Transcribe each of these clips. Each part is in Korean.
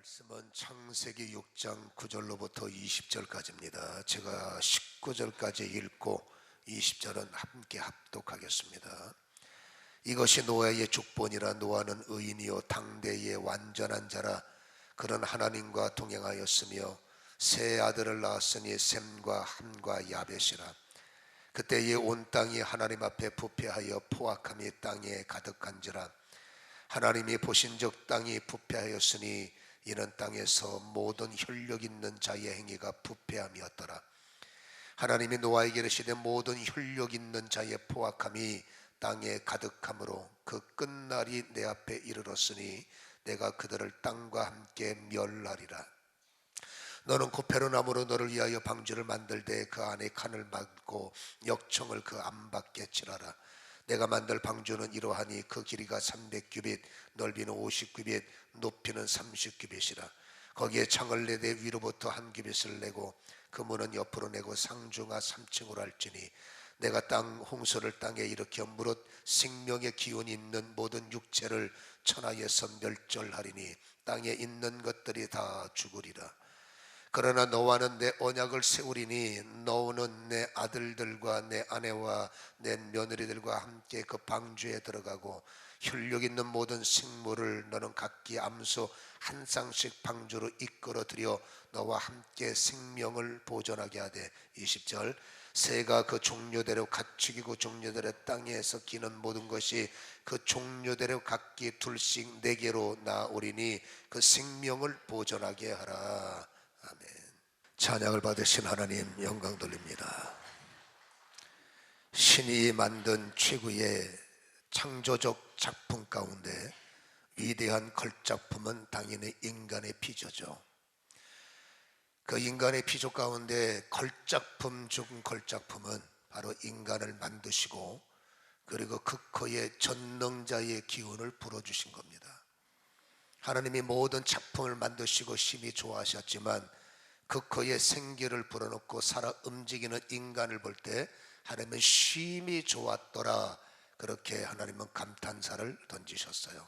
말씀은 창세기 6장 9절로부터 20절까지입니다. 제가 19절까지 읽고 20절은 함께 합독하겠습니다. 이것이 노아의 죽본이라. 노아는 의인이요 당대의 완전한 자라. 그는 하나님과 동행하였으며 세 아들을 낳았으니 셈과 함과 야벳이라. 그때에 온 땅이 하나님 앞에 부패하여 포악함이 땅에 가득한지라. 하나님이 보신 적 땅이 부패하였으니 이는 땅에서 모든 혈력 있는 자의 행위가 부패함이었더라. 하나님이 노아에게 이르시되 모든 혈력 있는 자의 포악함이 땅에 가득함으로 그 끝날이 내 앞에 이르렀으니 내가 그들을 땅과 함께 멸하리라. 너는 고페르나무로 너를 위하여 방주를 만들되 그 안에 칸을 막고 역청을 그 안밖에 칠하라. 내가 만들 방주는 이러하니 그 길이가 300규빗, 넓이는 50규빗, 높이는 30규빗이라. 거기에 창을 내되 위로부터 한 규빗을 내고 그 문은 옆으로 내고 상중하 3층으로 할지니 내가 땅 홍수를 땅에 일으켜 무릇 생명의 기운이 있는 모든 육체를 천하에서 멸절하리니 땅에 있는 것들이 다 죽으리라. 그러나 너와는 내 언약을 세우리니 너는 내 아들들과 내 아내와 내 며느리들과 함께 그 방주에 들어가고 혈육 있는 모든 생물을 너는 각기 암소 한 쌍씩 방주로 이끌어들여 너와 함께 생명을 보존하게 하되. 20절 새가 그 종류대로 가축이고 종류대로 땅에서 기는 모든 것이 그 종류대로 각기 둘씩 4개로 나오리니 그 생명을 보존하게 하라. 아멘. 찬양을 받으신 하나님 영광 돌립니다. 신이 만든 최고의 창조적 작품 가운데 위대한 걸작품은 당연히 인간의 피조죠. 그 인간의 피조 가운데 걸작품 중 걸작품은 바로 인간을 만드시고 그리고 극호의 전능자의 기운을 불어주신 겁니다. 하나님이 모든 작품을 만드시고 심히 좋아하셨지만 극호의 생기를 불어넣고 살아 움직이는 인간을 볼 때 하나님은 심히 좋았더라. 그렇게 하나님은 감탄사를 던지셨어요.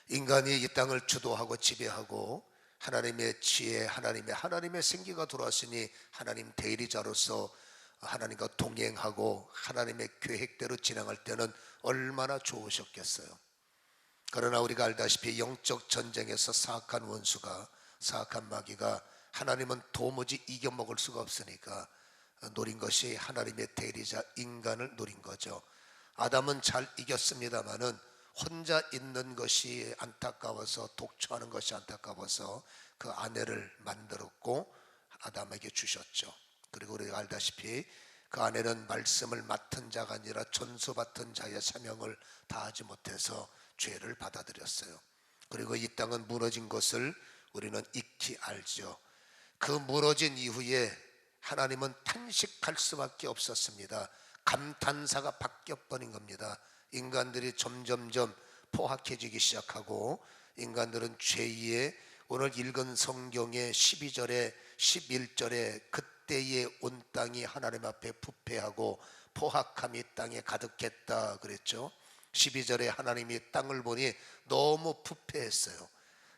인간이 이 땅을 주도하고 지배하고 하나님의 지혜, 하나님의 생기가 들어왔으니 하나님 대리자로서 하나님과 동행하고 하나님의 계획대로 진행할 때는 얼마나 좋으셨겠어요. 그러나 우리가 알다시피 영적 전쟁에서 사악한 원수가, 사악한 마귀가 하나님은 도무지 이겨먹을 수가 없으니까 노린 것이 하나님의 대리자 인간을 노린 거죠. 아담은 잘 이겼습니다마는 혼자 있는 것이 안타까워서, 독초하는 것이 안타까워서 그 아내를 만들었고 아담에게 주셨죠. 그리고 우리가 알다시피 그 아내는 말씀을 맡은 자가 아니라 전수 받은 자의 사명을 다하지 못해서 죄를 받아들였어요. 그리고 이 땅은 무너진 것을 우리는 익히 알죠. 그 무너진 이후에 하나님은 탄식할 수밖에 없었습니다. 감탄사가 바뀌어버린 겁니다. 인간들이 점점점 포악해지기 시작하고 인간들은 죄에 오늘 읽은 성경의 12절에 11절에 그때에 온 땅이 하나님 앞에 부패하고 포악함이 땅에 가득했다 그랬죠. 12절에 하나님이 땅을 보니 너무 부패했어요.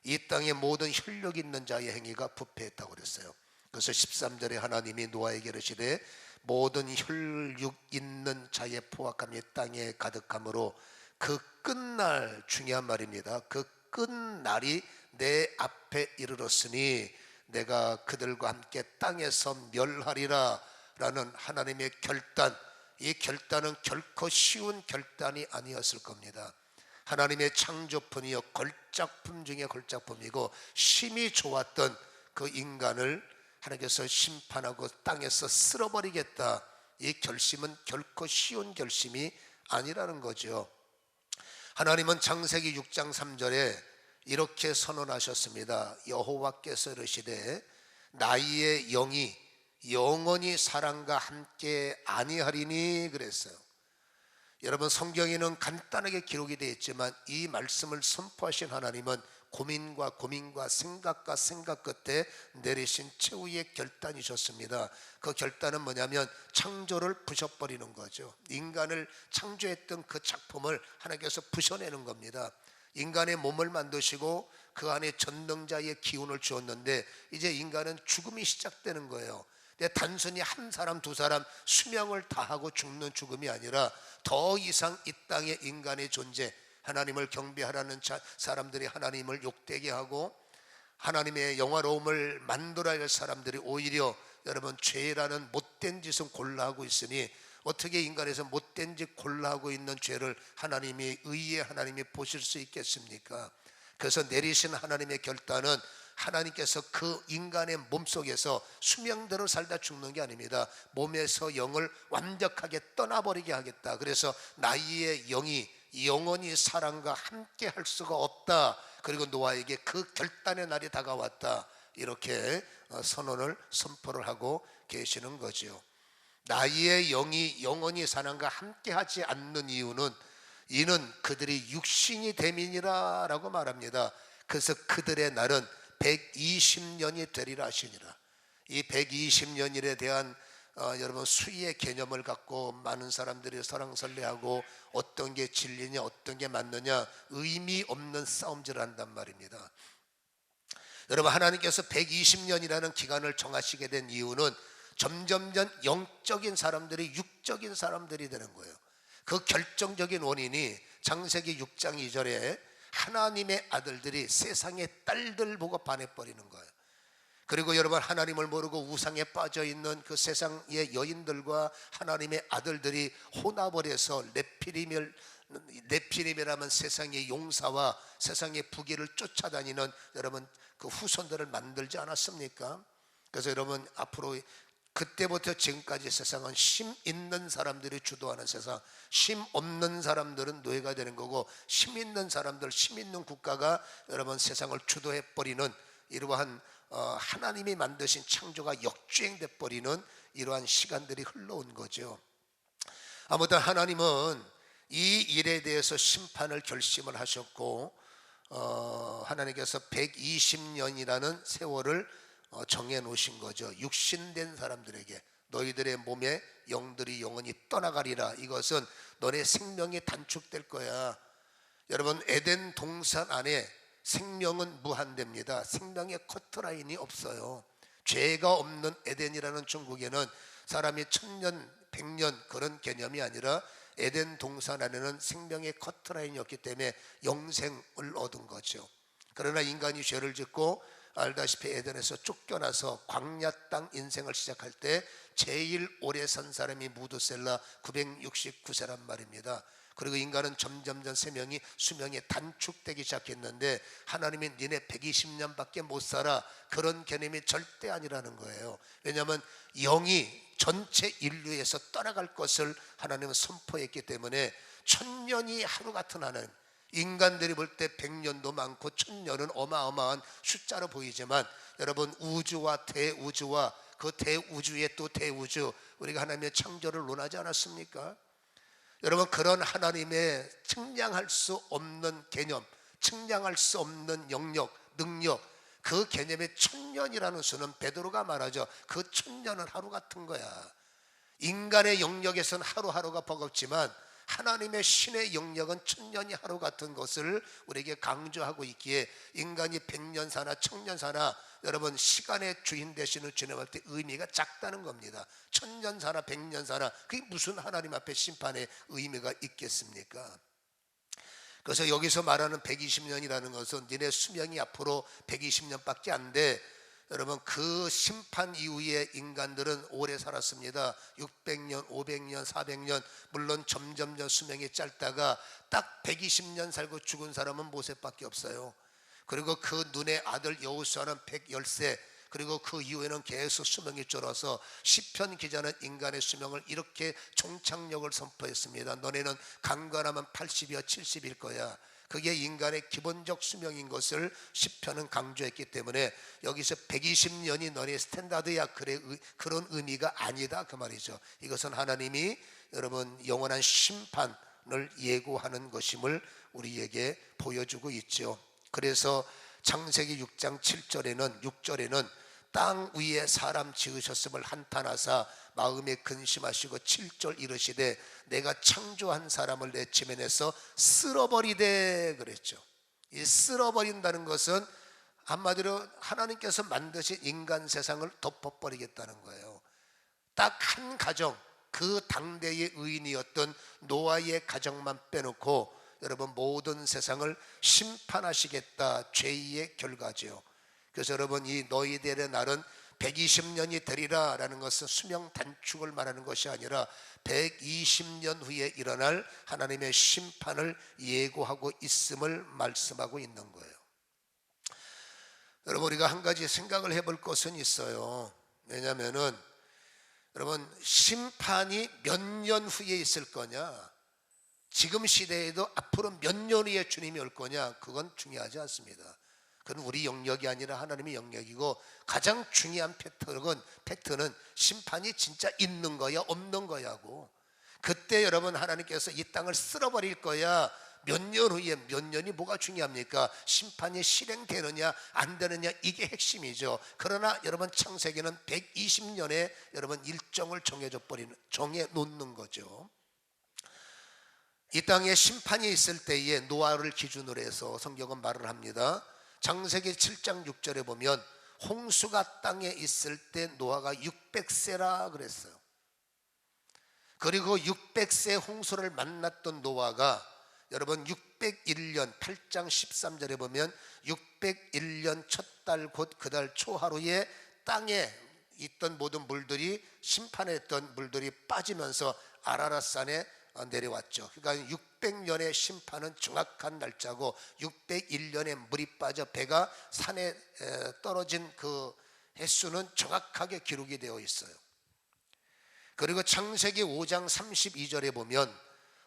이 땅의 모든 혈육 있는 자의 행위가 부패했다고 그랬어요. 그래서 13절에 하나님이 노아에게 이르시되 모든 혈육 있는 자의 포악함이 땅에 가득함으로 그 끝날, 중요한 말입니다. 그 끝날이 내 앞에 이르렀으니 내가 그들과 함께 땅에서 멸하리라 라는 하나님의 결단. 이 결단은 결코 쉬운 결단이 아니었을 겁니다. 하나님의 창조품이요 걸작품 중에 걸작품이고 심히 좋았던 그 인간을 하나님께서 심판하고 땅에서 쓸어버리겠다. 이 결심은 결코 쉬운 결심이 아니라는 거죠. 하나님은 창세기 6장 3절에 이렇게 선언하셨습니다. 여호와께서 이르시되 나의 영이 영원히 사람과 함께 아니하리니 그랬어요. 여러분 성경에는 간단하게 기록이 되어 있지만 이 말씀을 선포하신 하나님은 고민과 생각과 생각 끝에 내리신 최후의 결단이셨습니다. 그 결단은 뭐냐면 창조를 부셔버리는 거죠. 인간을 창조했던 그 작품을 하나님께서 부셔내는 겁니다. 인간의 몸을 만드시고 그 안에 전능자의 기운을 주었는데 이제 인간은 죽음이 시작되는 거예요. 단순히 한 사람 두 사람 수명을 다하고 죽는 죽음이 아니라 더 이상 이 땅의 인간의 존재, 하나님을 경배하라는 사람들이 하나님을 욕되게 하고 하나님의 영화로움을 만들어야 할 사람들이 오히려 여러분 죄라는 못된 짓은 골라하고 있으니 어떻게 인간에서 못된 짓 골라하고 있는 죄를 하나님이 의의 하나님이 보실 수 있겠습니까? 그래서 내리신 하나님의 결단은 하나님께서 그 인간의 몸속에서 수명대로 살다 죽는 게 아닙니다. 몸에서 영을 완벽하게 떠나버리게 하겠다. 그래서 나의 영이 영원히 사람과 함께 할 수가 없다. 그리고 노아에게 그 결단의 날이 다가왔다. 이렇게 선포를 하고 계시는 거죠. 나의 영이 영원히 사람과 함께 하지 않는 이유는 이는 그들이 육신이 됨이니라 라고 말합니다. 그래서 그들의 날은 120년이 되리라 하시니라. 이 120년일에 대한 여러분 수의 개념을 갖고 많은 사람들이 설왕설래하고 어떤 게 진리냐 어떤 게 맞느냐 의미 없는 싸움질을 한단 말입니다. 여러분 하나님께서 120년이라는 기간을 정하시게 된 이유는 점점점 영적인 사람들이 육적인 사람들이 되는 거예요. 그 결정적인 원인이 창세기 6장 2절에 하나님의 아들들이 세상의 딸들 보고 반해버리는 거예요. 그리고 여러분 하나님을 모르고 우상에 빠져있는 그 세상의 여인들과 하나님의 아들들이 혼합을 해서 네피림이라면 세상의 용사와 세상의 부귀를 쫓아다니는 여러분 그 후손들을 만들지 않았습니까? 그래서 여러분 앞으로 그때부터 지금까지 세상은 심 있는 사람들이 주도하는 세상, 심 없는 사람들은 노예가 되는 거고 심 있는 사람들, 심 있는 국가가 여러분 세상을 주도해버리는 이러한 하나님이 만드신 창조가 역주행돼 버리는 이러한 시간들이 흘러온 거죠. 아무튼 하나님은 이 일에 대해서 심판을 결심을 하셨고 하나님께서 120년이라는 세월을 정해 놓으신 거죠. 육신된 사람들에게 너희들의 몸에 영들이 영원히 떠나가리라. 이것은 너네 생명이 단축될 거야. 여러분 에덴 동산 안에 생명은 무한대입니다. 생명의 커트라인이 없어요. 죄가 없는 에덴이라는 천국에는 사람이 1000년, 100년 그런 개념이 아니라 에덴 동산 안에는 생명의 커트라인이 없기 때문에 영생을 얻은 거죠. 그러나 인간이 죄를 짓고 알다시피 에덴에서 쫓겨나서 광야 땅 인생을 시작할 때 제일 오래 산 사람이 무드셀라 969세란 말입니다. 그리고 인간은 점점점 수명이 단축되기 시작했는데 하나님이 니네 120년밖에 못 살아 그런 개념이 절대 아니라는 거예요. 왜냐하면 영이 전체 인류에서 떠나갈 것을 하나님은 선포했기 때문에 1000년이 하루 같은 하나님, 인간들이 볼 때 100년도 많고 1000년은 어마어마한 숫자로 보이지만 여러분 우주와 대우주와 그 대우주의 또 대우주, 우리가 하나님의 창조를 논하지 않았습니까? 여러분 그런 하나님의 측량할 수 없는 개념, 측량할 수 없는 영역, 능력, 그 개념의 1000년이라는 수는 베드로가 말하죠. 그 1000년은 하루 같은 거야. 인간의 영역에서는 하루하루가 버겁지만 하나님의 신의 영역은 1000년이 하루 같은 것을 우리에게 강조하고 있기에 인간이 100년 사나 1000년 사나 여러분 시간의 주인 되시는 주님할 때 의미가 작다는 겁니다. 1000년 사나 100년 사나 그게 무슨 하나님 앞에 심판의 의미가 있겠습니까? 그래서 여기서 말하는 120년이라는 것은 니네 수명이 앞으로 120년밖에 안 돼. 여러분 그 심판 이후에 인간들은 오래 살았습니다. 600년, 500년, 400년 물론 점점점 수명이 짧다가 딱 120년 살고 죽은 사람은 모세밖에 없어요. 그리고 그 눈의 아들 여호수아는 110세, 그리고 그 이후에는 계속 수명이 줄어서 시편 기자는 인간의 수명을 이렇게 종착역을 선포했습니다. 너네는 강건하면 80이야 70일 거야. 그게 인간의 기본적 수명인 것을 시편은 강조했기 때문에 여기서 120년이 너네 스탠다드야 그런 의미가 아니다 그 말이죠. 이것은 하나님이 여러분 영원한 심판을 예고하는 것임을 우리에게 보여주고 있죠. 그래서 창세기 6장 6절에는 땅 위에 사람 지으셨음을 한탄하사 마음에 근심하시고 7절 이르시되 내가 창조한 사람을 내 지면에서 쓸어버리되 그랬죠. 이 쓸어버린다는 것은 한마디로 하나님께서 만드신 인간 세상을 덮어버리겠다는 거예요. 딱 한 가정, 그 당대의 의인이었던 노아의 가정만 빼놓고 여러분 모든 세상을 심판하시겠다, 죄의 결과지요. 그래서 여러분 이 너희들의 날은 120년이 되리라 라는 것은 수명 단축을 말하는 것이 아니라 120년 후에 일어날 하나님의 심판을 예고하고 있음을 말씀하고 있는 거예요. 여러분 우리가 한 가지 생각을 해볼 것은 있어요. 왜냐하면은 여러분 심판이 몇 년 후에 있을 거냐, 지금 시대에도 앞으로 몇 년 후에 주님이 올 거냐, 그건 중요하지 않습니다. 그건 우리 영역이 아니라 하나님의 영역이고, 가장 중요한 팩트는 심판이 진짜 있는 거야 없는 거야고, 그때 여러분 하나님께서 이 땅을 쓸어버릴 거야, 몇 년 후에, 몇 년이 뭐가 중요합니까? 심판이 실행되느냐 안 되느냐, 이게 핵심이죠. 그러나 여러분 창세기는 120년에 여러분 일정을 정해 놓는 거죠. 이 땅에 심판이 있을 때에 노아를 기준으로 해서 성경은 말을 합니다. 창세기 7장 6절에 보면 홍수가 땅에 있을 때 노아가 600세라 그랬어요. 그리고 600세 홍수를 만났던 노아가 여러분 601년 8장 13절에 보면 601년 첫 달 곧 그 달 초하루에 땅에 있던 모든 물들이, 심판했던 물들이 빠지면서 아라랏산에 내려왔죠. 그러니까 600년의 심판은 정확한 날짜고, 601년에 물이 빠져 배가 산에 떨어진 그 횟수는 정확하게 기록이 되어 있어요. 그리고 창세기 5장 32절에 보면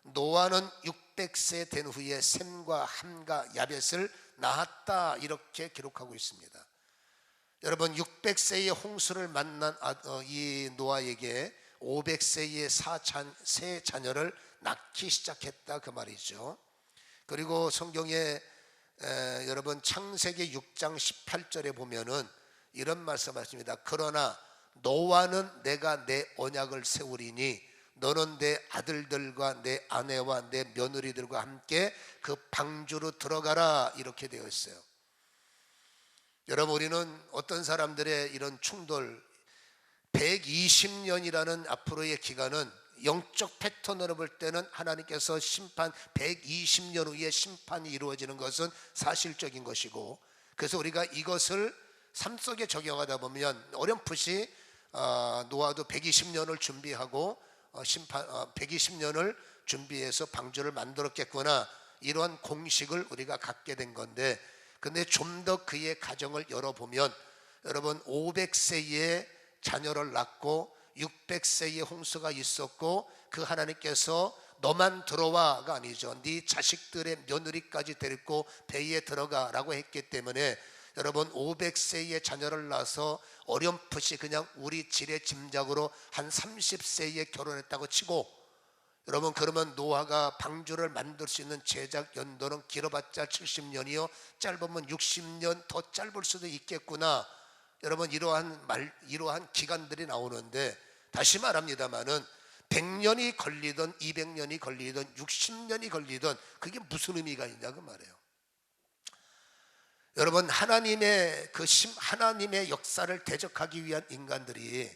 노아는 600세 된 후에 셈과 함과 야벳을 낳았다, 이렇게 기록하고 있습니다. 여러분 600세의 홍수를 만난 이 노아에게 500세의 세 자녀를 낳기 시작했다, 그 말이죠. 그리고 성경에 여러분 창세기 6장 18절에 보면은 이런 말씀하십니다. 그러나 너와는 내가 내 언약을 세우리니 너는 내 아들들과 내 아내와 내 며느리들과 함께 그 방주로 들어가라, 이렇게 되어 있어요. 여러분 우리는 어떤 사람들의 이런 충돌, 120년이라는 앞으로의 기간은 영적 패턴으로 볼 때는 하나님께서 심판 120년 후에 심판이 이루어지는 것은 사실적인 것이고, 그래서 우리가 이것을 삶 속에 적용하다 보면 어렴풋이 노아도 120년을 준비하고 120년을 준비해서 방주를 만들었겠구나, 이러한 공식을 우리가 갖게 된 건데, 근데 좀 더 그의 가정을 열어보면 여러분 500세에 자녀를 낳고 600세의 홍수가 있었고, 그 하나님께서 너만 들어와가 아니죠. 네 자식들의 며느리까지 데리고 배에 들어가라고 했기 때문에 여러분 500세의 자녀를 낳아서 어렴풋이 그냥 우리 지레 짐작으로 한 30세에 결혼했다고 치고, 여러분 그러면 노아가 방주를 만들 수 있는 제작 연도는 길어봤자 70년이요 짧으면 60년 더 짧을 수도 있겠구나, 여러분 이러한 기간들이 나오는데, 다시 말합니다마는 100년이 걸리든 200년이 걸리든 60년이 걸리든 그게 무슨 의미가 있냐 그 말이에요. 여러분 하나님의 하나님의 역사를 대적하기 위한 인간들이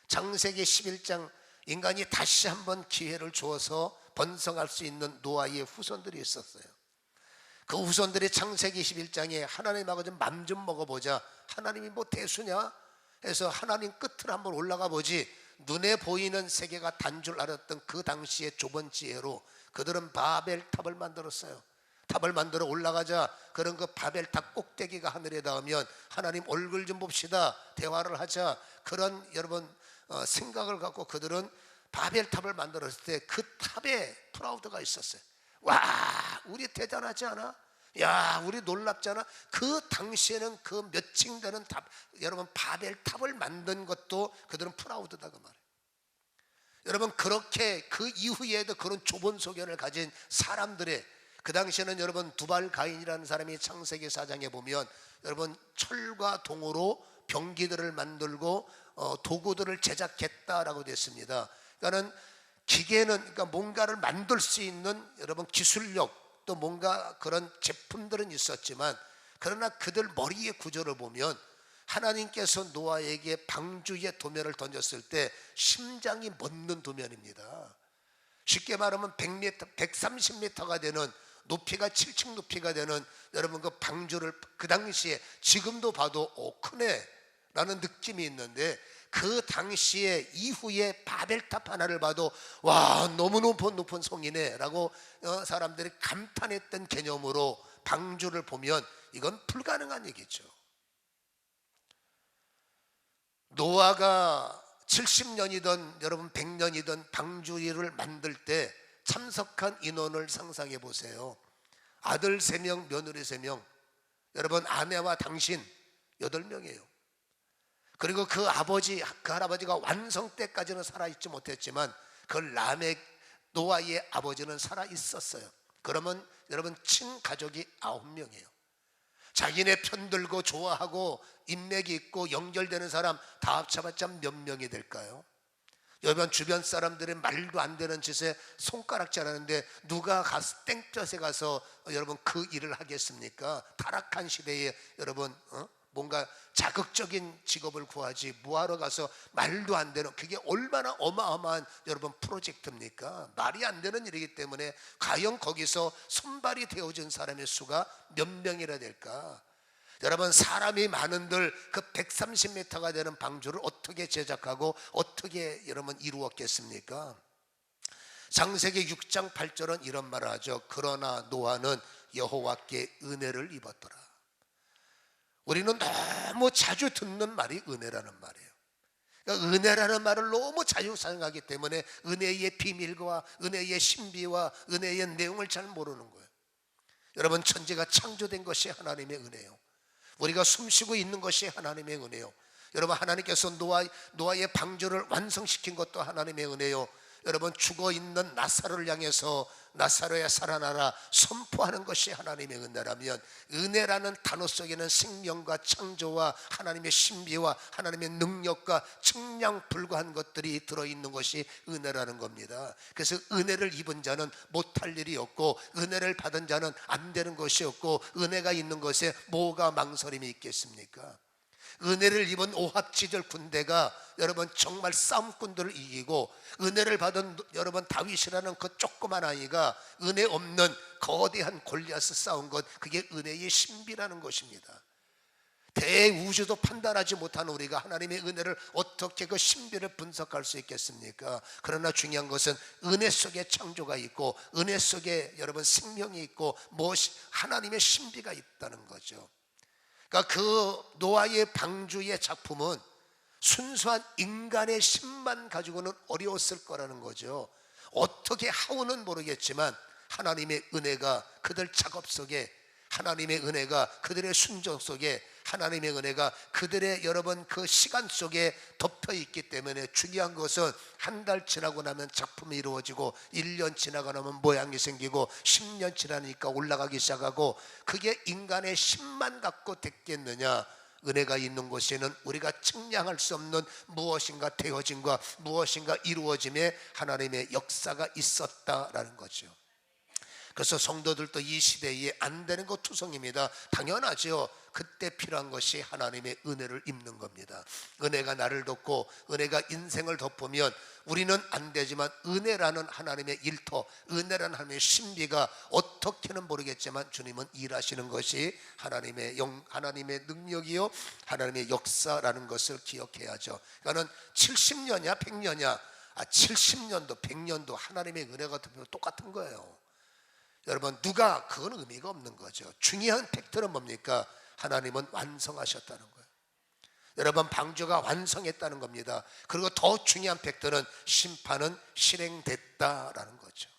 창세기 11장 인간이 다시 한번 기회를 주어서 번성할 수 있는 노아의 후손들이 있었어요. 그 후손들이 창세기 11장에 하나님하고 좀 맘 좀 먹어보자, 하나님이 뭐 대수냐 해서 하나님 끝을 한번 올라가 보지, 눈에 보이는 세계가 단 줄 알았던 그 당시의 좁은 지혜로 그들은 바벨탑을 만들었어요. 탑을 만들어 올라가자, 그런 그 바벨탑 꼭대기가 하늘에 닿으면 하나님 얼굴 좀 봅시다, 대화를 하자, 그런 여러분 생각을 갖고 그들은 바벨탑을 만들었을 때 그 탑에 프라우드가 있었어요. 와, 우리 대단하지 않아? 야, 우리 놀랍지 않아? 그 당시에는 그 몇 층 되는 탑, 여러분 바벨탑을 만든 것도 그들은 프라우드다 그 말이에요. 여러분 그렇게 그 이후에도 그런 좁은 소견을 가진 사람들의, 그 당시에는 여러분 두발 가인이라는 사람이 창세기 4장에 보면 여러분 철과 동으로 병기들을 만들고 도구들을 제작했다라고 되어 있습니다. 그러니까는 기계는, 그러니까 뭔가를 만들 수 있는 여러분 기술력, 또 뭔가 그런 제품들은 있었지만, 그러나 그들 머리의 구조를 보면 하나님께서 노아에게 방주의 도면을 던졌을 때 심장이 멎는 도면입니다. 쉽게 말하면 100m, 130m가 되는, 높이가 7층 높이가 되는 여러분 그 방주를 그 당시에, 지금도 봐도 크네 라는 느낌이 있는데, 그 당시에 이후에 바벨탑 하나를 봐도 와, 너무 높은 성이네 라고 사람들이 감탄했던 개념으로 방주를 보면 이건 불가능한 얘기죠. 노아가 70년이든 여러분 100년이든 방주를 만들 때 참석한 인원을 상상해 보세요. 아들 3명, 며느리 3명, 여러분 아내와 당신 8명이에요. 그리고 그 아버지, 그 할아버지가 완성 때까지는 살아있지 못했지만 그 라멕, 노아의 아버지는 살아있었어요. 그러면 여러분 친가족이 9명이에요. 자기네 편들고 좋아하고 인맥이 있고 연결되는 사람 다 합쳐봤자 몇 명이 될까요? 여러분 주변 사람들의 말도 안 되는 짓에 손가락질 하는데 누가 가서 땡볕에 가서 여러분 그 일을 하겠습니까? 타락한 시대에 여러분 뭔가 자극적인 직업을 구하지 뭐하러 가서 말도 안 되는, 그게 얼마나 어마어마한 여러분 프로젝트입니까? 말이 안 되는 일이기 때문에 과연 거기서 손발이 되어진 사람의 수가 몇 명이나 될까? 여러분 사람이 많은들 그 130m가 되는 방주를 어떻게 제작하고 어떻게 여러분 이루었겠습니까? 창세기 6장 8절은 이런 말을 하죠. 그러나 노아는 여호와께 은혜를 입었더라. 우리는 너무 자주 듣는 말이 은혜라는 말이에요. 그러니까 은혜라는 말을 너무 자주 사용하기 때문에 은혜의 비밀과 은혜의 신비와 은혜의 내용을 잘 모르는 거예요. 여러분 천지가 창조된 것이 하나님의 은혜요, 우리가 숨쉬고 있는 것이 하나님의 은혜요, 여러분 하나님께서 노아의 방주를 완성시킨 것도 하나님의 은혜요, 여러분 죽어있는 나사로를 향해서 나사로야 살아나라 선포하는 것이 하나님의 은혜라면, 은혜라는 단어 속에는 생명과 창조와 하나님의 신비와 하나님의 능력과 측량불가한 것들이 들어있는 것이 은혜라는 겁니다. 그래서 은혜를 입은 자는 못할 일이 없고 은혜를 받은 자는 안 되는 것이 없고 은혜가 있는 것에 뭐가 망설임이 있겠습니까? 은혜를 입은 오합지졸 군대가 여러분 정말 싸움꾼들을 이기고, 은혜를 받은 여러분 다윗이라는 그 조그만 아이가 은혜 없는 거대한 골리앗을 싸운 것, 그게 은혜의 신비라는 것입니다. 대우주도 판단하지 못하는 우리가 하나님의 은혜를 어떻게 그 신비를 분석할 수 있겠습니까? 그러나 중요한 것은 은혜 속에 창조가 있고 은혜 속에 여러분 생명이 있고 무엇이 하나님의 신비가 있다는 거죠. 그러니까 그 노아의 방주의 작품은 순수한 인간의 힘만 가지고는 어려웠을 거라는 거죠. 어떻게 하오는 모르겠지만 하나님의 은혜가 그들 작업 속에, 하나님의 은혜가 그들의 순종 속에, 하나님의 은혜가 그들의 여러분 그 시간 속에 덮여 있기 때문에, 중요한 것은 한 달 지나고 나면 작품이 이루어지고 1년 지나고 나면 모양이 생기고 10년 지나니까 올라가기 시작하고, 그게 인간의 힘만 갖고 됐겠느냐? 은혜가 있는 곳에는 우리가 측량할 수 없는 무엇인가 되어짐과 무엇인가 이루어짐에 하나님의 역사가 있었다라는 거죠. 그래서 성도들도 이 시대에 안 되는 거 투성입니다. 당연하죠. 그때 필요한 것이 하나님의 은혜를 입는 겁니다. 은혜가 나를 덮고 은혜가 인생을 덮으면 우리는 안 되지만 은혜라는 하나님의 일터, 은혜라는 하나님의 신비가 어떻게는 모르겠지만 주님은 일하시는 것이 하나님의 하나님의 능력이요 하나님의 역사라는 것을 기억해야죠. 그러니까 70년이야 100년이야 70년도 100년도 하나님의 은혜가 덮으면 똑같은 거예요. 여러분 누가, 그건 의미가 없는 거죠. 중요한 팩트는 뭡니까? 하나님은 완성하셨다는 거예요. 여러분 방주가 완성했다는 겁니다. 그리고 더 중요한 팩트는 심판은 실행됐다라는 거죠.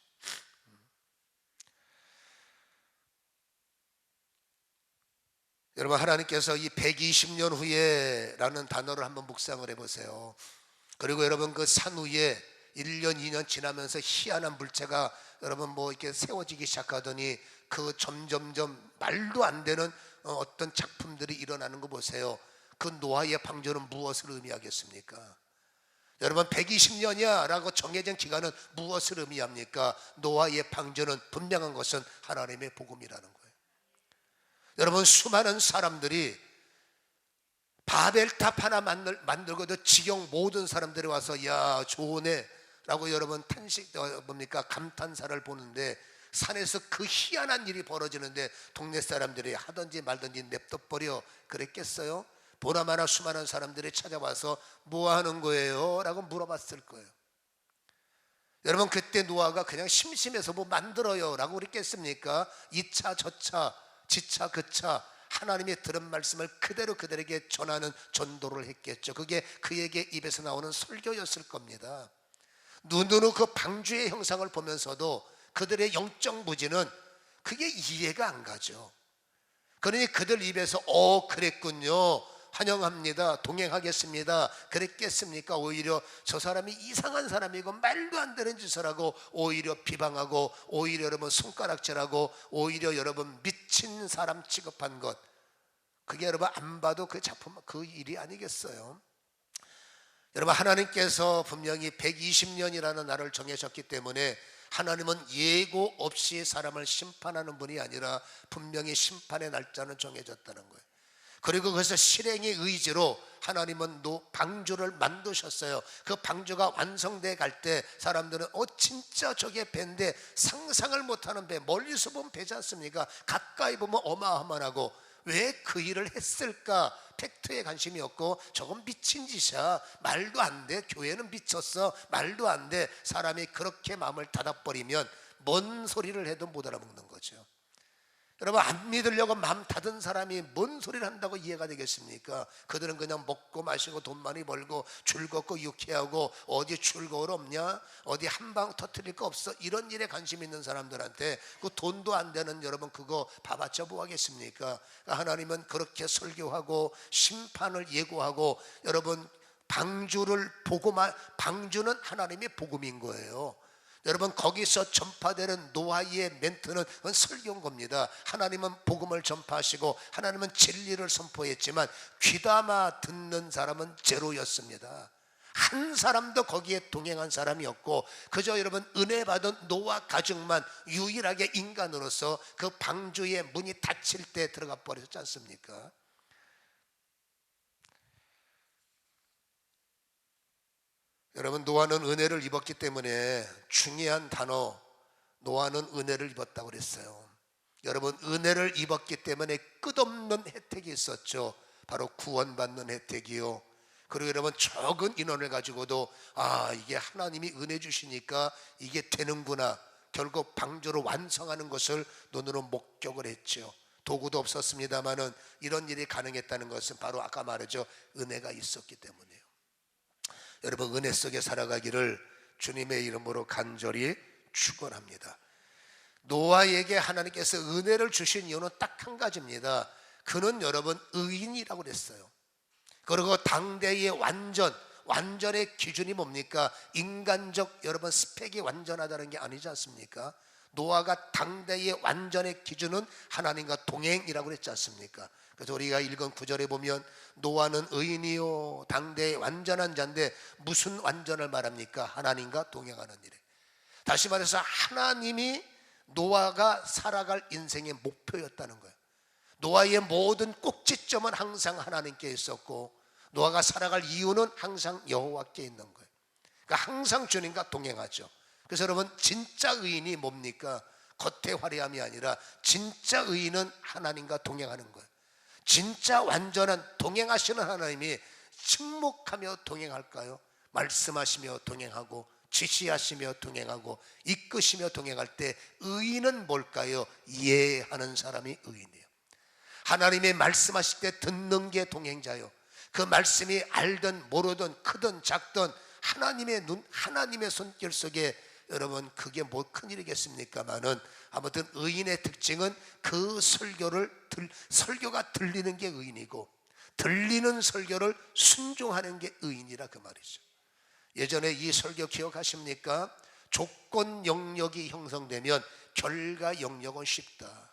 여러분 하나님께서 이 120년 후에 라는 단어를 한번 묵상을 해보세요. 그리고 여러분 그 산 위에 1년 2년 지나면서 희한한 물체가 여러분 뭐 이렇게 세워지기 시작하더니 그 점점점 말도 안 되는 어떤 작품들이 일어나는 거 보세요. 그 노아의 방주는 무엇을 의미하겠습니까? 여러분 120년이야 라고 정해진 기간은 무엇을 의미합니까? 노아의 방주는 분명한 것은 하나님의 복음이라는 거예요. 여러분 수많은 사람들이 바벨탑 하나 만들고도 지경 모든 사람들이 와서 야 좋으네 라고 여러분 감탄사를 보는데, 산에서 그 희한한 일이 벌어지는데 동네 사람들이 하든지 말든지 냅둬버려 그랬겠어요? 보나마나 수많은 사람들이 찾아와서 뭐 하는 거예요? 라고 물어봤을 거예요. 여러분 그때 노아가 그냥 심심해서 뭐 만들어요 라고 그랬겠습니까? 이 차 저 차 지차 그차 하나님의 들은 말씀을 그대로 그들에게 전하는 전도를 했겠죠. 그게 그에게 입에서 나오는 설교였을 겁니다. 눈으로 그 방주의 형상을 보면서도 그들의 영적 무지는 그게 이해가 안 가죠. 그러니 그들 입에서 그랬군요, 환영합니다, 동행하겠습니다 그랬겠습니까? 오히려 저 사람이 이상한 사람이고 말도 안 되는 짓을 하고 오히려 비방하고 오히려 여러분 손가락질하고 오히려 여러분 미친 사람 취급한 것, 그게 여러분 안 봐도 그 작품 그 일이 아니겠어요? 여러분 하나님께서 분명히 120년이라는 날을 정해졌기 때문에 하나님은 예고 없이 사람을 심판하는 분이 아니라 분명히 심판의 날짜는 정해졌다는 거예요. 그리고 그래서 실행의 의지로 하나님은 방주를 만드셨어요. 그 방주가 완성돼 갈 때 사람들은 진짜 저게 배인데 상상을 못하는 배, 멀리서 보면 배지 않습니까? 가까이 보면 어마어마하고 왜 그 일을 했을까? 팩트에 관심이 없고 저건 미친 짓이야, 말도 안 돼, 교회는 미쳤어, 말도 안 돼. 사람이 그렇게 마음을 닫아버리면 뭔 소리를 해도 못 알아먹는 거죠. 여러분 안 믿으려고 마음 닫은 사람이 뭔 소리를 한다고 이해가 되겠습니까? 그들은 그냥 먹고 마시고 돈 많이 벌고 즐겁고 유쾌하고 어디 출거울 없냐, 어디 한방 터뜨릴 거 없어, 이런 일에 관심 있는 사람들한테 그 돈도 안 되는 여러분 그거 봐봤자 뭐 하겠습니까? 하나님은 그렇게 설교하고 심판을 예고하고 여러분 방주는 하나님의 복음인 거예요. 여러분 거기서 전파되는 노아의 멘트는 그건 설교인 겁니다. 하나님은 복음을 전파하시고 하나님은 진리를 선포했지만 귀담아 듣는 사람은 제로였습니다. 한 사람도 거기에 동행한 사람이었고 그저 여러분 은혜 받은 노아 가족만 유일하게 인간으로서 그 방주의 문이 닫힐 때 들어가 버렸지 않습니까? 여러분 노아는 은혜를 입었기 때문에 중요한 단어, 노아는 은혜를 입었다고 그랬어요. 여러분 은혜를 입었기 때문에 끝없는 혜택이 있었죠. 바로 구원받는 혜택이요. 그리고 여러분 적은 인원을 가지고도 이게 하나님이 은혜 주시니까 이게 되는구나, 결국 방주를 완성하는 것을 눈으로 목격을 했죠. 도구도 없었습니다마는 이런 일이 가능했다는 것은 바로 아까 말했죠, 은혜가 있었기 때문이에요. 여러분 은혜 속에 살아가기를 주님의 이름으로 간절히 축원합니다. 노아에게 하나님께서 은혜를 주신 이유는 딱 한 가지입니다. 그는 여러분 의인이라고 그랬어요. 그리고 당대의 완전의 기준이 뭡니까? 인간적 여러분 스펙이 완전하다는 게 아니지 않습니까? 노아가 당대의 완전의 기준은 하나님과 동행이라고 그랬지 않습니까? 그래서 우리가 읽은 구절에 보면 노아는 의인이요 당대의 완전한 자인데 무슨 완전을 말합니까? 하나님과 동행하는 일에. 다시 말해서 하나님이 노아가 살아갈 인생의 목표였다는 거예요. 노아의 모든 꼭지점은 항상 하나님께 있었고 노아가 살아갈 이유는 항상 여호와께 있는 거예요. 그러니까 항상 주님과 동행하죠. 그래서 여러분 진짜 의인이 뭡니까? 겉의 화려함이 아니라 진짜 의인은 하나님과 동행하는 거예요. 진짜 완전한 동행하시는 하나님이 침묵하며 동행할까요? 말씀하시며 동행하고 지시하시며 동행하고 이끄시며 동행할 때 의인은 뭘까요? 이해하는 사람이 의인이에요. 하나님의 말씀하실 때 듣는 게 동행자요. 그 말씀이 알든 모르든 크든 작든 하나님의 눈, 하나님의 손길 속에 여러분 그게 뭐 큰일이겠습니까마는 아무튼 의인의 특징은 그 설교가 들리는 게 의인이고 들리는 설교를 순종하는 게 의인이라 그 말이죠. 예전에 이 설교 기억하십니까? 조건 영역이 형성되면 결과 영역은 쉽다.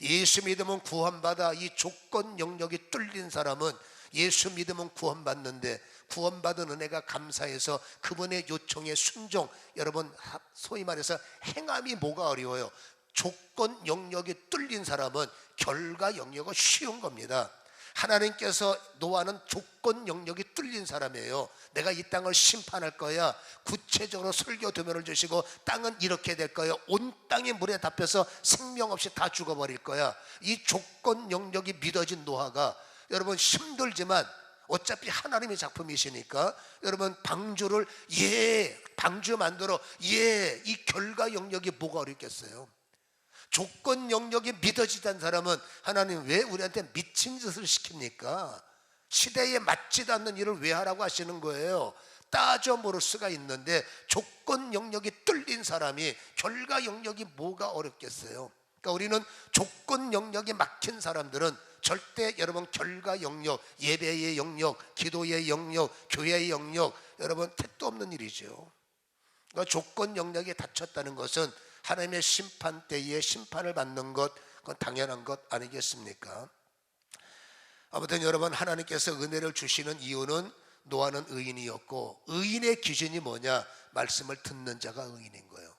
예수 믿으면 구원받아. 이 조건 영역이 뚫린 사람은 예수 믿으면 구원받는데 구원받은 은혜가 감사해서 그분의 요청에 순종, 여러분 소위 말해서 행함이 뭐가 어려워요? 조건 영역이 뚫린 사람은 결과 영역은 쉬운 겁니다. 하나님께서 노아는 조건 영역이 뚫린 사람이에요. 내가 이 땅을 심판할 거야. 구체적으로 설교 도면을 주시고 땅은 이렇게 될 거야. 온 땅이 물에 덮여서 생명 없이 다 죽어버릴 거야. 이 조건 영역이 믿어진 노아가 여러분 힘들지만 어차피 하나님의 작품이시니까 여러분 방주를 방주 만들어 이 결과 영역이 뭐가 어렵겠어요? 조건 영역이 믿어지던 사람은 하나님 왜 우리한테 미친 짓을 시킵니까? 시대에 맞지도 않는 일을 왜 하라고 하시는 거예요? 따져 물을 수가 있는데 조건 영역이 뚫린 사람이 결과 영역이 뭐가 어렵겠어요? 그러니까 우리는 조건 영역이 막힌 사람들은 절대 여러분 결과 영역, 예배의 영역, 기도의 영역, 교회의 영역, 여러분 택도 없는 일이죠. 그러니까 조건 영역이 닫혔다는 것은 하나님의 심판 때에 심판을 받는 것, 그건 당연한 것 아니겠습니까? 아무튼 여러분 하나님께서 은혜를 주시는 이유는 노아는 의인이었고 의인의 기준이 뭐냐? 말씀을 듣는 자가 의인인 거예요.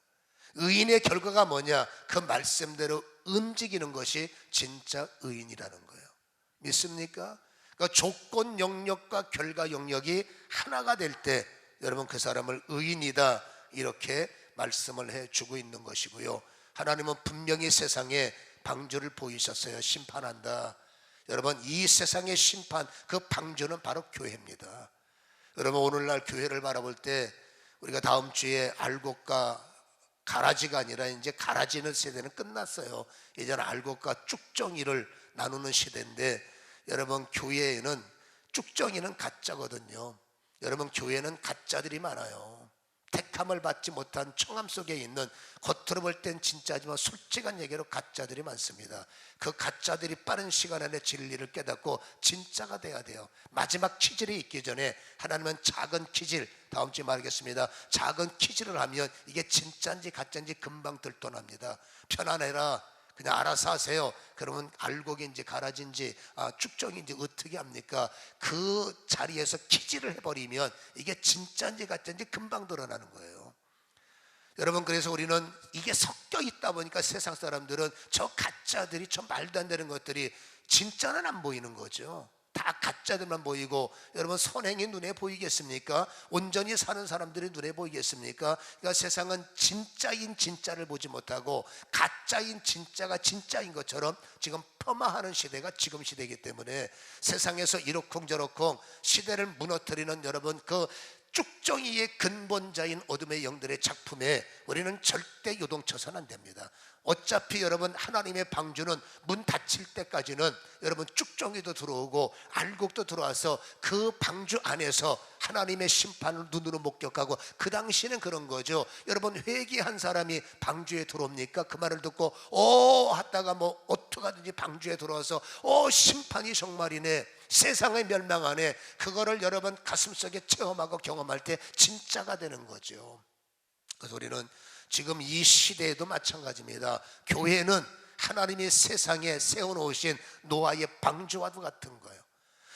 의인의 결과가 뭐냐? 그 말씀대로 움직이는 것이 진짜 의인이라는 거예요. 믿습니까? 그러니까 조건 영역과 결과 영역이 하나가 될 때 여러분 그 사람을 의인이다 이렇게 말씀을 해주고 있는 것이고요. 하나님은 분명히 세상에 방주를 보이셨어요. 심판한다. 여러분 이 세상의 심판, 그 방주는 바로 교회입니다. 여러분 오늘날 교회를 바라볼 때 우리가 다음 주에 알곡과 가라지가 아니라 이제 가라지는 세대는 끝났어요. 이제는 알곡과 쭉정이를 나누는 시대인데 여러분 교회에는 쭉정이는 가짜거든요. 여러분 교회는 가짜들이 많아요. 택함을 받지 못한 청암 속에 있는 겉으로 볼 땐 진짜지만 솔직한 얘기로 가짜들이 많습니다. 그 가짜들이 빠른 시간 안에 진리를 깨닫고 진짜가 돼야 돼요. 마지막 키질이 있기 전에 하나님은 작은 키질, 다음 주에 말하겠습니다. 작은 키질을 하면 이게 진짜인지 가짜인지 금방 들떠납니다. 편안해라, 그냥 알아서 하세요. 그러면 알곡인지 가라지인지 쭉정인지 어떻게 합니까? 그 자리에서 키질을 해버리면 이게 진짜인지 가짜인지 금방 드러나는 거예요. 여러분 그래서 우리는 이게 섞여 있다 보니까 세상 사람들은 저 가짜들이, 저 말도 안 되는 것들이 진짜는 안 보이는 거죠. 다 가짜들만 보이고, 여러분 선행이 눈에 보이겠습니까? 온전히 사는 사람들이 눈에 보이겠습니까? 그러니까 세상은 진짜인 진짜를 보지 못하고 가짜인 진짜가 진짜인 것처럼 지금 폄하하는 시대가 지금 시대이기 때문에 세상에서 이러쿵저러쿵 시대를 무너뜨리는 여러분 그 쭉정이의 근본자인 어둠의 영들의 작품에 우리는 절대 요동쳐서는 안 됩니다. 어차피 여러분 하나님의 방주는 문 닫힐 때까지는 여러분 쭉정이도 들어오고 알곡도 들어와서 그 방주 안에서 하나님의 심판을 눈으로 목격하고, 그 당시에는 그런 거죠. 여러분 회개한 사람이 방주에 들어옵니까? 그 말을 듣고 하다가 뭐 어떡하든지 방주에 들어와서 심판이 정말이네, 세상의 멸망하네, 그거를 여러분 가슴속에 체험하고 경험할 때 진짜가 되는 거죠. 그래서 우리는 지금 이 시대에도 마찬가지입니다. 교회는 하나님이 세상에 세워놓으신 노아의 방주와도 같은 거예요.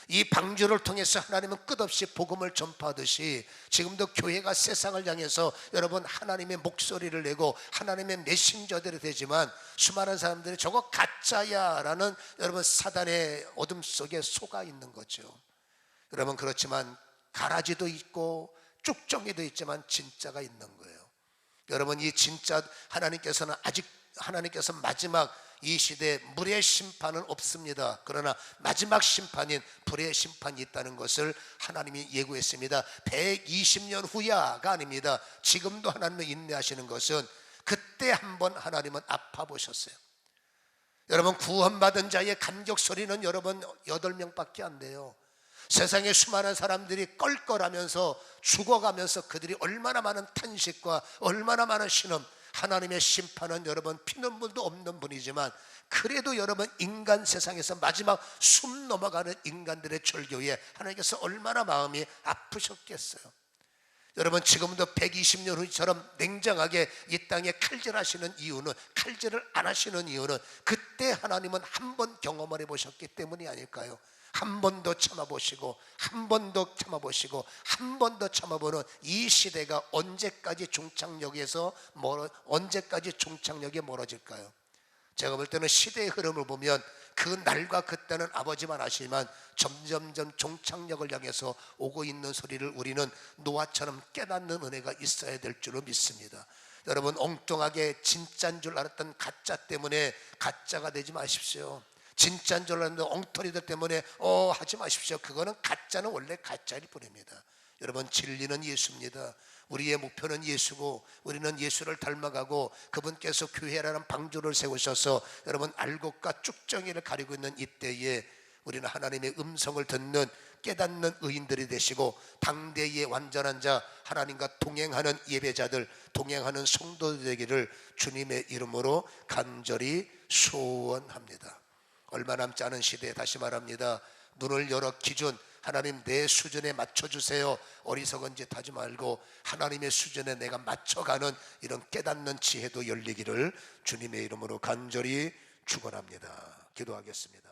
이 방주를 통해서 하나님은 끝없이 복음을 전파하듯이 지금도 교회가 세상을 향해서 여러분 하나님의 목소리를 내고 하나님의 메신저들이 되지만 수많은 사람들이 저거 가짜야 라는 여러분 사단의 어둠 속에 속아 있는 거죠. 여러분 그렇지만 가라지도 있고 쭉정이도 있지만 진짜가 있는 거예요. 여러분 이 진짜 하나님께서는 아직 하나님께서 마지막 이 시대에 물의 심판은 없습니다. 그러나 마지막 심판인 불의 심판이 있다는 것을 하나님이 예고했습니다. 120년 후야가 아닙니다. 지금도 하나님이 인내하시는 것은 그때 한번 하나님은 아파 보셨어요. 여러분 구원받은 자의 감격 소리는 여러분 8명밖에 안 돼요. 세상에 수많은 사람들이 껄껄하면서 죽어가면서 그들이 얼마나 많은 탄식과 얼마나 많은 신음, 하나님의 심판은 여러분 피눈물도 없는 분이지만 그래도 여러분 인간 세상에서 마지막 숨 넘어가는 인간들의 절교에 하나님께서 얼마나 마음이 아프셨겠어요. 여러분 지금도 120년 후처럼 냉정하게 이 땅에 칼질하시는 이유는, 칼질을 안 하시는 이유는 그때 하나님은 한 번 경험을 해보셨기 때문이 아닐까요? 한 번 더 참아보시고 한 번 더 참아보시고 한 번 더 참아보는 이 시대가 언제까지 종착역에 멀어질까요? 제가 볼 때는 시대의 흐름을 보면 그 날과 그때는 아버지만 아시지만 점점점 종착역을 향해서 오고 있는 소리를 우리는 노아처럼 깨닫는 은혜가 있어야 될 줄로 믿습니다. 여러분 엉뚱하게 진짜인 줄 알았던 가짜 때문에 가짜가 되지 마십시오. 진짜인 줄 알았는데 엉터리들 때문에 하지 마십시오. 그거는 가짜는 원래 가짜일 뿐입니다. 여러분 진리는 예수입니다. 우리의 목표는 예수고 우리는 예수를 닮아가고 그분께서 교회라는 방주를 세우셔서 여러분 알곡과 쭉정이를 가리고 있는 이때에 우리는 하나님의 음성을 듣는 깨닫는 의인들이 되시고 당대의 완전한 자, 하나님과 동행하는 예배자들, 동행하는 성도들 되기를 주님의 이름으로 간절히 소원합니다. 얼마 남지 않은 시대에 다시 말합니다. 눈을 열어 기준, 하나님 내 수준에 맞춰주세요. 어리석은 짓 하지 말고 하나님의 수준에 내가 맞춰가는 이런 깨닫는 지혜도 열리기를 주님의 이름으로 간절히 축원합니다. 기도하겠습니다.